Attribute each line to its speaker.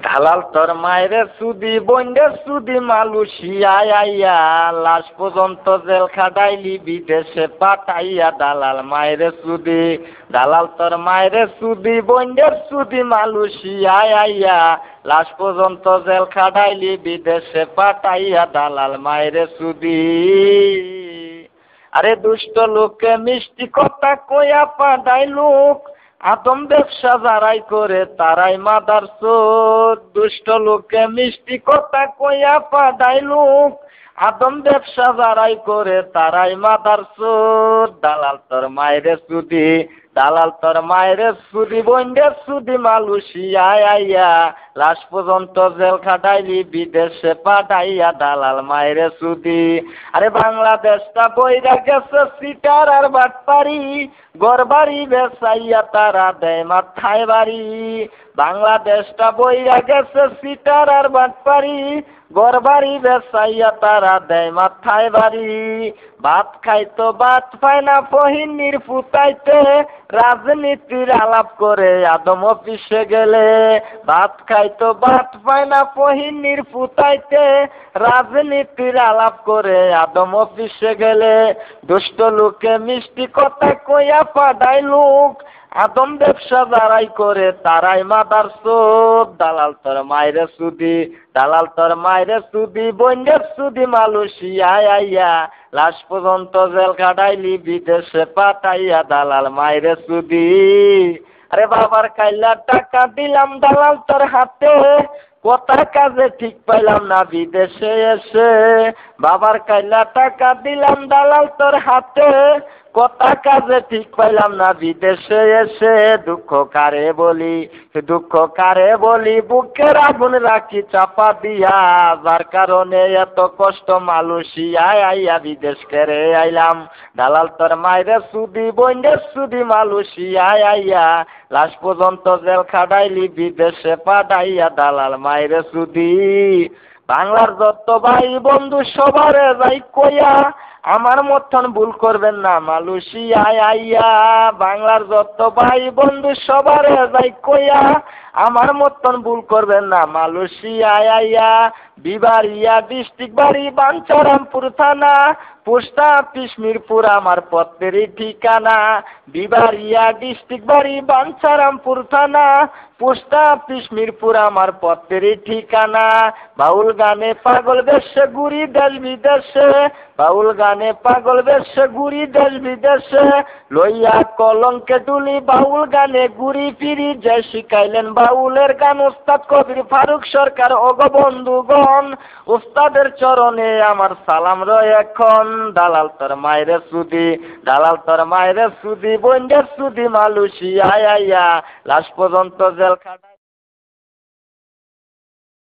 Speaker 1: দালাল তোর মায়েরে সুদি বন্ডে সুদি মালয়েশিয়ায় আইয়া লাশ পর্যন্ত জেল খাটাইলি বিদেশে পাঠাইয়া দালাল মায়েরে সুদি দালাল তোর মায়েরে সুদি বন্ডে সুদি মালয়েশিয়ায় আইয়া লাশ পর্যন্ত জেল খাটাইলি বিদেশে পাঠাইয়া দালাল মায়েরে সুদি। আরে দুষ্ট লোককে মিষ্টি কথা কইয়া পাঠাই লোক আদম ব্যবসা যারাই করে তারাই মাদারচোদ। দুষ্ট লোককে মিষ্টি কথা কইয়া পাঠাই লোক আদম ব্যবসা যারাই করে তারাই মাদারচোদ। দালাল তোর মায়েরে সুদি দালাল তোর মায়েরে সুদি বন্ডে সুদি মালয়েশিয়ায় আইয়া লাশ পর্যন্ত জেল খাটাইলি বিদেশে পাঠাইয়া দালাল মায়েরে সুদি। আরে বাংলাদেশটা বইরা গেছে সিটার আর বাটপারি গড়বাড়ি বেসাইয়া তারা দেয় মাথায় বাড়ি। বাংলাদেশটা বইরা গেছে সিটার আর বাটপারি গড়বাড়ি বেসাইয়া তারা দেয় মাথায় বাড়ি। ভাত খাইতো ভাত পায় না ফহিনীর ফুটাইতে রাজনীতির আলাপ করে আদম অফিসে গেলে। ভাত খাইতো ভাত পায় না ফহিনীর ফুটাইতে রাজনীতির আলাপ করে আদম অফিসে গেলে। দুষ্ট লোকে মিষ্টি কথা কইয়া পাঠাই লোক আদম ব্যবসা যারাই করে তারাই মাদারচোদ। দালাল তোর মায়েরে সুদি দালাল তোর মায়েরে সুদি বন্ডে সুদি মালয়েশিয়ায় আইয়া লাশ পর্যন্ত জেল খাটাইলি বিদেশে পাঠাইয়া দালাল মায়েরে সুদি। আরে বাবার কাইলা টাকা দিলাম দালাল তোর হাতে কথা কাজে ঠিক পাইলাম না বিদেশে এসে। বাবার কাইলা টাকা দিলাম দালাল তোর হাতে কথা কাজে ঠিক পাইলাম না বিদেশে এসে। দুঃখ কারে বলি বুকের আগুন রাখি চাপা দিয়া যার কারণে এত কষ্ট মালয়েশিয়ায় আইয়া বিদেশ করে আইলাম। দালাল তোর মায়েরে সুদি বন্ডে সুদি মালয়েশিয়ায় আইয়া লাশ পর্যন্ত জেল খাটাইলি বিদেশে পাঠাইয়া দালাল মায়েরে সুদি। বাংলার যত ভাই বন্ধু সবারে যাই কইয়া আমার মতন ভুল করবেন না মালয়েশিয়ায় আইয়া। বাংলার যত ভাই বন্ধু সবারে যাই কইয়া আমার মতন ভুল করবেন না মালয়েশিয়ায় আইয়া। বিবাড়িয়া ডিস্ট্রিক্ট বাড়ি বাঞ্ছারামপুর থানা পোস্ট অফিস মিরপুর আমার পত্রেরই ঠিকানা। বিবাড়িয়া ডিস্ট্রিক্ট বাড়ি বাঞ্ছারামপুর থানা পোস্ট অফিস মিরপুর আমার পত্রেরই ঠিকানা। বাউল গানে পাগল বেশে ঘুরি দেশ বিদেশে বাউল গানে পাগল বেশে ঘুরি দেশ বিদেশে লইয়া কলঙ্কে তুলি বাউল গানে ঘুরি ফিরি যে শিখাইলেন বাউলের গান উস্তাদ কবির ফারুক সরকার। ওগ বন্ধুগণ উস্তাদের চরণে আমার সালাম রয় এখন। দালাল তোর মায়েরে সুদি দালাল তোর মায়েরে সুদি বন্ডে সুদি মালয়েশিয়ায় আইয়া লাশ পর্যন্ত জেল খাটাই।